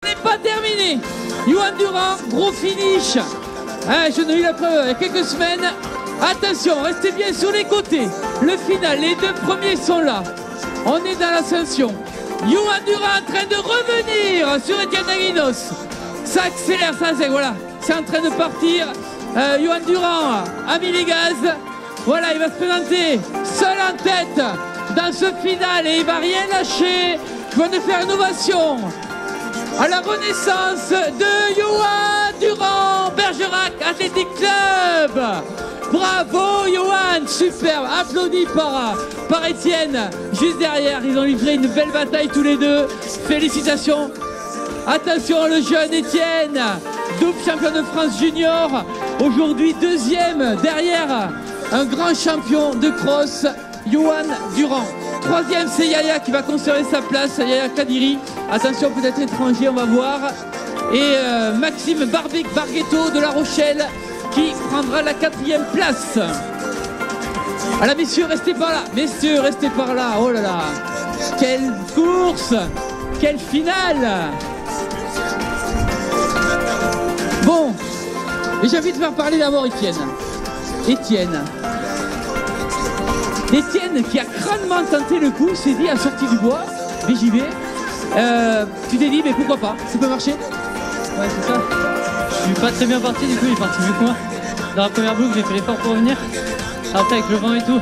n'est pas terminé. Johan Durand, gros finish. Je n'ai eu la preuve il y a quelques semaines. Attention, restez bien sur les côtés. Le final, les deux premiers sont là. On est dans l'ascension. Johan Durand en train de revenir sur Etienne Daguinos. Ça accélère, voilà. C'est en train de partir. Johan Durand a mis les gaz. Voilà, il va se présenter seul en tête dans ce final et il va rien lâcher. Il va nous faire une ovation à la renaissance de Johan Durand, Bergerac Athletic Club. Bravo Johan, superbe, applaudi par Étienne. Juste derrière, ils ont livré une belle bataille tous les deux. Félicitations. Attention, le jeune Étienne, double champion de France junior, aujourd'hui deuxième derrière un grand champion de cross, Johan Durand. Troisième, c'est Yaya qui va conserver sa place, Yaya Kadiri. Attention, peut-être étranger, on va voir. Et Maxime Barghetto de La Rochelle qui prendra la quatrième place. Alors messieurs, restez par là. Messieurs, restez par là. Oh là là. Quelle course. Quelle finale. Bon. Et j'ai envie de faire parler d'abord Étienne. Étienne qui a crânement tenté le coup, s'est dit à sortie du bois, BJB. Tu t'es dit, mais pourquoi pas, ça peut marcher? Ouais, c'est ça. Je suis pas très bien parti, du coup, il est parti mieux que moi. Dans la première boucle, j'ai fait l'effort pour revenir. Après, avec le vent et tout,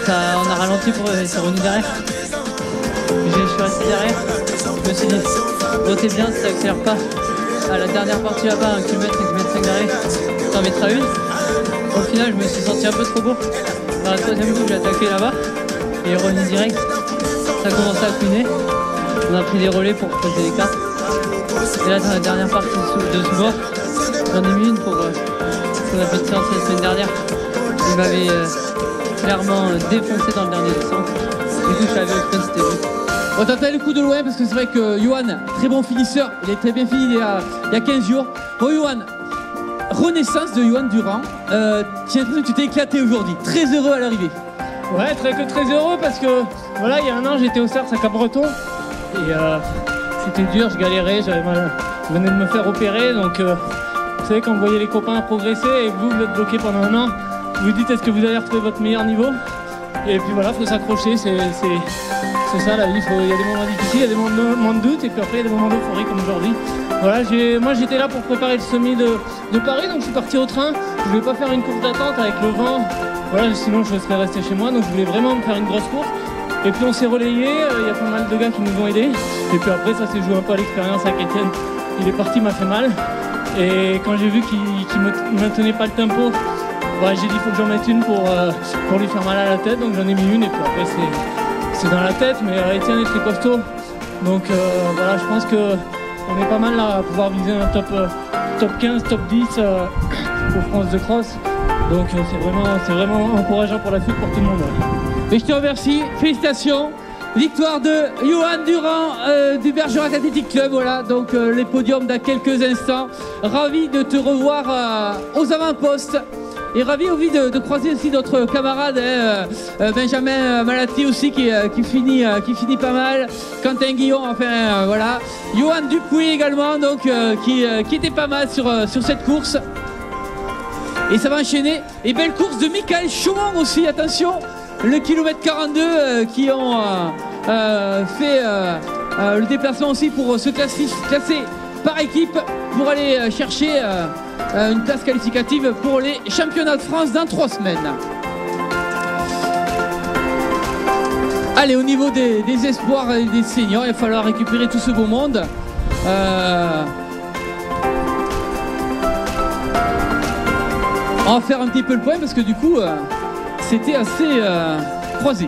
on a ralenti pour être revenu derrière. Je suis resté derrière. Je me suis dit, oh, t'es bien, ça accélère pas. À la dernière partie là-bas, 1 km, 1 km 5 d'arrêt, t'en mettras une. Au final, je me suis senti un peu trop beau. Dans la troisième boucle, j'ai attaqué là-bas et revenu direct. Ça a commencé à couiner. On a pris des relais pour poser les cartes. Et là, dans la dernière partie de ce bord, j'en ai mis une pour ce qu'on a fait de séance la semaine dernière. Il m'avait clairement défoncé dans le dernier descente. Du coup, je suis arrivé au sprint, c'était juste. On t'entend le coup de loin parce que c'est vrai que Johan, très bon finisseur, il est très bien fini il y a 15 jours. Bon Johan, renaissance de Johan Durand. J'ai l'impression que tu t'es éclaté aujourd'hui, très heureux à l'arrivée. Ouais, très heureux parce que voilà, il y a un an j'étais au CERS à Cap-Breton et c'était dur, je galérais, j'avais mal, je venais de me faire opérer, donc vous savez quand vous voyez les copains progresser et vous êtes bloqué pendant un an, vous vous dites est-ce que vous allez retrouver votre meilleur niveau? Et puis voilà, faut s'accrocher, c'est ça la vie, il y a des moments difficiles, il y a des moments de doute et puis après il y a des moments d'euphorie comme aujourd'hui. Voilà, moi j'étais là pour préparer le semi de Paris, donc je suis parti au train, je voulais pas faire une course d'attente avec le vent, voilà, sinon je serais resté chez moi, donc je voulais vraiment me faire une grosse course. Et puis on s'est relayé, il y a pas mal de gars qui nous ont aidés, et puis après ça s'est joué un peu à l'expérience avec Étienne, il est parti, m'a fait mal, et quand j'ai vu qu'il ne maintenait pas le tempo, bah, j'ai dit il faut que j'en mette une pour lui faire mal à la tête, donc j'en ai mis une, et puis après c'est dans la tête, mais Étienne est très costaud, donc voilà, je pense qu'on est pas mal là à pouvoir viser un top 15, top 10 aux France de cross. Donc c'est vraiment encourageant pour la suite pour tout le monde. Et je te remercie, félicitations. Victoire de Johan Durand du Bergerac Athletic Club. Voilà, donc les podiums dans quelques instants. Ravi de te revoir aux avant-postes. Et ravi aussi de croiser aussi notre camarade Benjamin Malati aussi qui finit pas mal. Quentin Guillon, enfin voilà. Johan Dupuis également, donc qui était pas mal sur cette course. Et ça va enchaîner. Et belle course de Michael Chaumont aussi, attention. Le kilomètre 42 qui ont fait le déplacement aussi pour se classer par équipe pour aller chercher une place qualificative pour les championnats de France dans 3 semaines. Allez, au niveau des espoirs et des seniors, il va falloir récupérer tout ce beau monde. On va faire un petit peu le point parce que du coup, c'était assez croisé.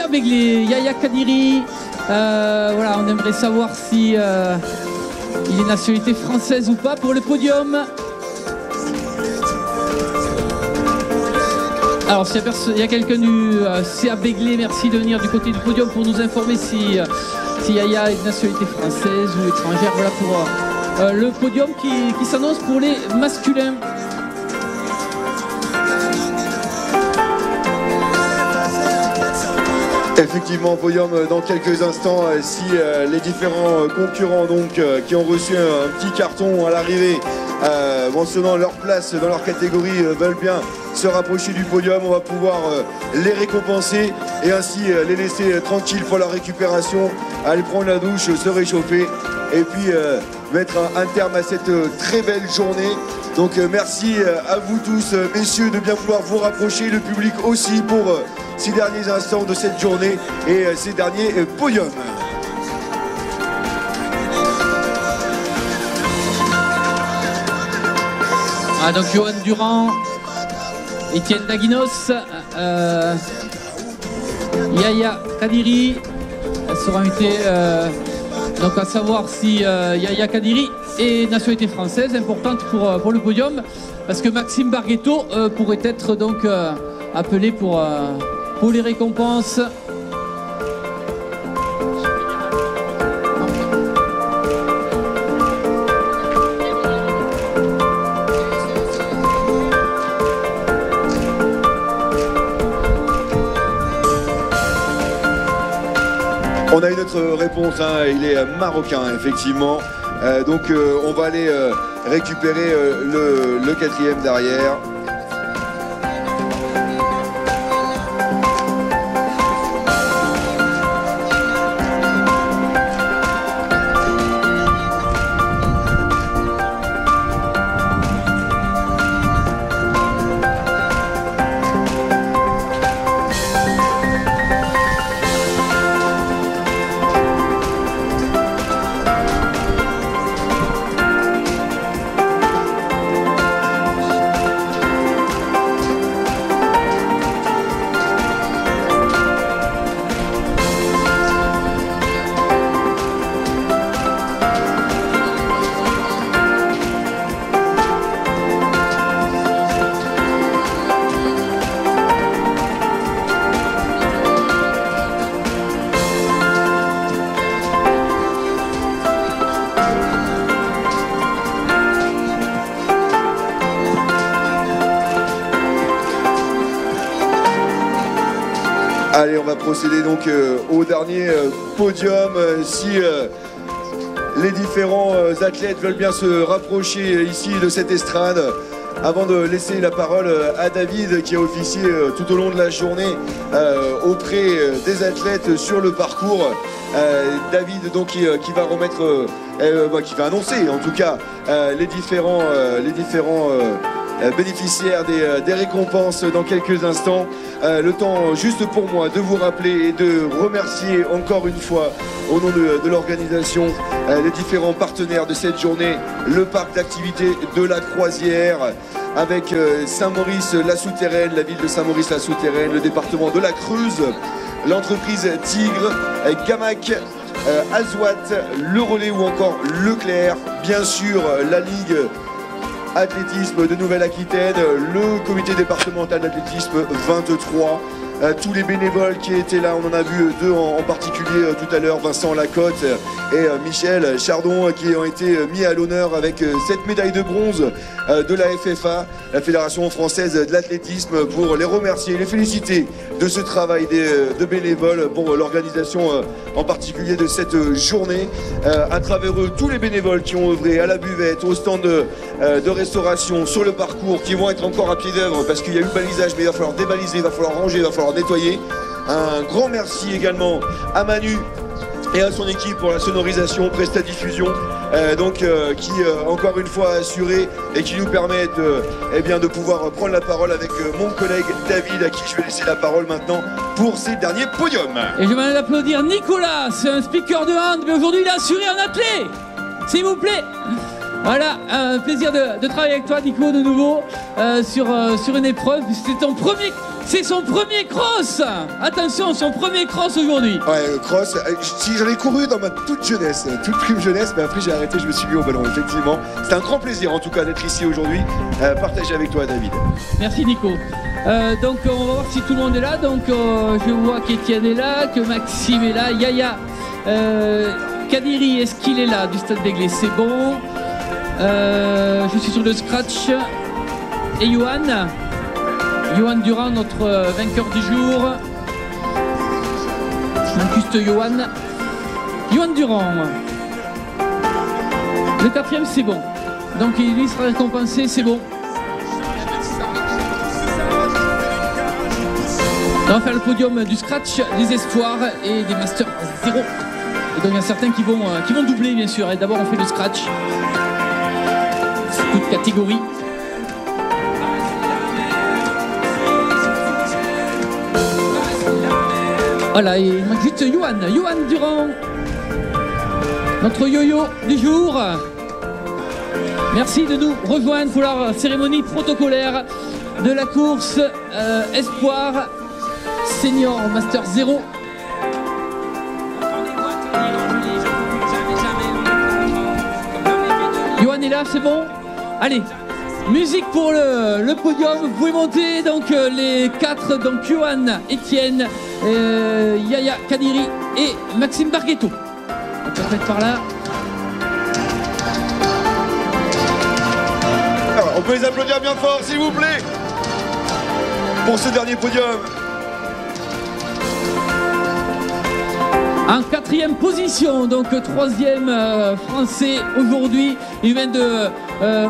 c'est Béglé, Yaya Kadiri. Voilà, on aimerait savoir si il est nationalité française ou pas pour le podium. Alors s'il y a quelqu'un du CA Béglé, merci de venir du côté du podium pour nous informer si Yaya est de nationalité française ou étrangère. Voilà pour le podium qui s'annonce pour les masculins. Effectivement, podium dans quelques instants si les différents concurrents donc, qui ont reçu un petit carton à l'arrivée mentionnant leur place dans leur catégorie veulent bien se rapprocher du podium. On va pouvoir les récompenser et ainsi les laisser tranquilles pour leur récupération, aller prendre la douche, se réchauffer et puis mettre un terme à cette très belle journée. Donc merci à vous tous messieurs de bien vouloir vous rapprocher, le public aussi pour ces derniers instants de cette journée et ces derniers podiums. Ah, donc Johan Durand, Étienne Daguinos, Yaya Kadiri seront invités donc à savoir si Yaya Kadiri est nationalité française, importante pour le podium, parce que Maxime Barghetto pourrait être donc appelé pour les récompenses. On a une autre réponse, hein, il est marocain effectivement, donc on va aller récupérer le quatrième derrière. Allez, on va procéder donc au dernier podium. Si les différents athlètes veulent bien se rapprocher ici de cette estrade, avant de laisser la parole à David qui a officié tout au long de la journée auprès des athlètes sur le parcours. David donc qui va remettre, qui va annoncer en tout cas les différents bénéficiaires des récompenses dans quelques instants. Le temps juste pour moi de vous rappeler et de remercier encore une fois au nom de l'organisation les différents partenaires de cette journée, le parc d'activités de la Croisière avec Saint-Maurice-la-Souterraine, la ville de Saint-Maurice-la-Souterraine, le département de la Creuse, l'entreprise Tigre, Gamac, Azoat, Le Relais ou encore Leclerc, bien sûr la Ligue Athlétisme de Nouvelle-Aquitaine, le comité départemental d'athlétisme 23, tous les bénévoles qui étaient là, on en a vu deux en particulier tout à l'heure, Vincent Lacotte et Michel Chardon, qui ont été mis à l'honneur avec cette médaille de bronze de la FFA, la Fédération française de l'athlétisme, pour les remercier, les féliciter de ce travail de bénévoles pour l'organisation en particulier de cette journée. À travers eux, tous les bénévoles qui ont œuvré à la buvette, au stand de restauration, sur le parcours, qui vont être encore à pied d'œuvre parce qu'il y a eu balisage, mais il va falloir débaliser, il va falloir ranger, il va falloir nettoyer. Un grand merci également à Manu et à son équipe pour la sonorisation, Presta Diffusion, qui encore une fois a assuré et qui nous permettent de pouvoir prendre la parole avec mon collègue David, à qui je vais laisser la parole maintenant pour ces derniers podiums. Et je vais applaudir Nicolas, c'est un speaker de hand, mais aujourd'hui il a assuré un athlète, s'il vous plaît. Voilà, un plaisir de travailler avec toi, Nico, de nouveau, sur une épreuve. C'est son premier cross. Attention, son premier cross aujourd'hui. Ouais, cross, si j'en ai couru dans ma toute jeunesse, toute prime jeunesse, mais après j'ai arrêté, je me suis mis au ballon, effectivement. C'est un grand plaisir en tout cas d'être ici aujourd'hui, partagé avec toi, David. Merci, Nico. Donc on va voir si tout le monde est là. Donc je vois qu'Étienne est là, que Maxime est là, Yaya, Kadiri, est-ce qu'il est là du Stade d'Aiglé? C'est bon. Je suis sur le scratch. Et Johan Durand, notre vainqueur du jour. Juste Johan Durand. Le quatrième, c'est bon. Donc il sera récompensé, c'est bon. On va faire le podium du scratch, des espoirs et des masters 0. Et donc il y a certains qui vont doubler, bien sûr. Et d'abord on fait le scratch. Toute catégorie. Voilà, et il manque juste Johan Durand, notre yo-yo du jour. Merci de nous rejoindre pour la cérémonie protocolaire de la course Espoir Senior Master 0. Johan est là, c'est bon? Allez, musique pour le podium. Vous pouvez monter donc les 4, donc Johan, Étienne, Yaya, Kadiri et Maxime Barguetto. On peut mettre par là. Alors, on peut les applaudir bien fort, s'il vous plaît, pour ce dernier podium. En 4e position, donc 3e français aujourd'hui. Il vient de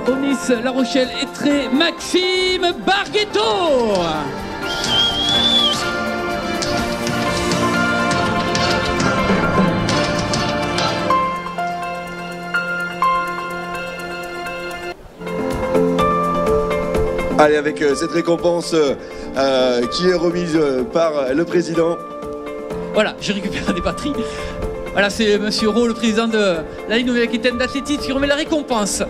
Onis, La Rochelle, Étré, Maxime Barguetto. Allez, avec cette récompense qui est remise par le président. Voilà, j'ai récupéré des batteries. Voilà, c'est Monsieur Rowe, le président de la Ligue Nouvelle-Aquitaine d'athlétisme, qui remet la récompense.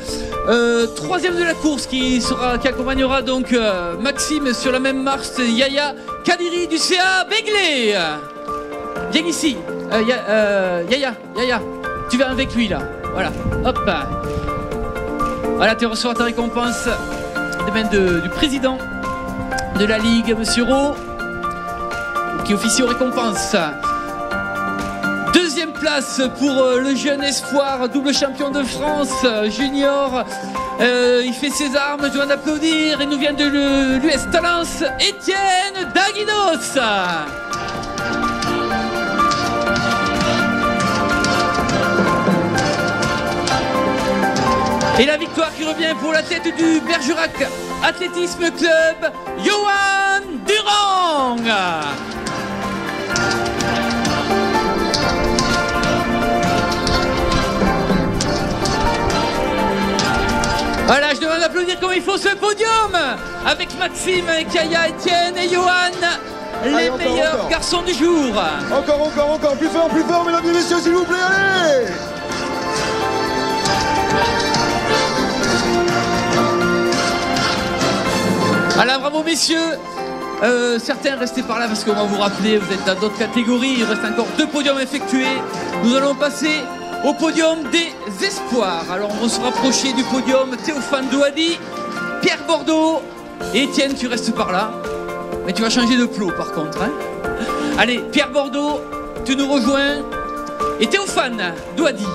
3e de la course qui accompagnera donc Maxime sur la même marche, Yaya Kadiri du CA Begley. Viens ici, Yaya, tu vas avec lui là. Voilà, hop. Voilà, tu reçois ta récompense des mains du président de la Ligue, Monsieur Rowe, qui officie aux récompenses. 2e place pour le jeune espoir, double champion de France junior. Il fait ses armes, je dois l'applaudir. Il nous vient de l'US Talence, Étienne Daguinos. Et la victoire qui revient pour la tête du Bergerac Athlétisme Club, Johan Durand. Voilà, je demande d'applaudir comme il faut ce podium avec Maxime, Kaya, Étienne et Johan, les meilleurs garçons du jour. Encore, plus fort, mesdames et messieurs, s'il vous plaît, allez! Voilà, bravo messieurs. Certains restez par là parce qu'on va vous rappeler, vous êtes dans d'autres catégories, il reste encore 2 podiums effectués. Nous allons passer au podium des espoirs. Alors on va se rapprocher du podium Théophane Douadi, Pierre Bordeaux et Étienne, tu restes par là. Mais tu vas changer de plot par contre. Hein. Allez, Pierre Bordeaux, tu nous rejoins. Et Théophane Douadi.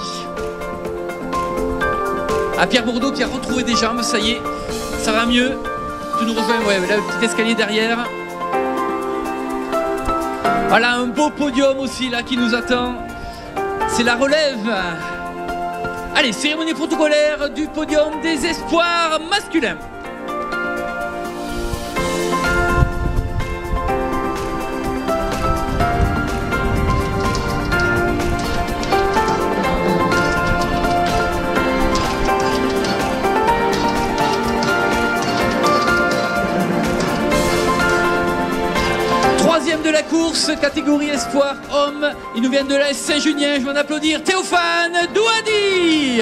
Ah, Pierre Bordeaux qui a retrouvé des jambes, ça y est, ça va mieux. Tu nous rejoins, ouais, là, le petit escalier derrière. Voilà, un beau podium aussi là qui nous attend. C'est la relève. Allez, cérémonie protocolaire du podium des espoirs masculins. De la course, catégorie espoir homme, il nous vient de l'AS Saint-Junien, je vais en applaudir Théophane Douadi.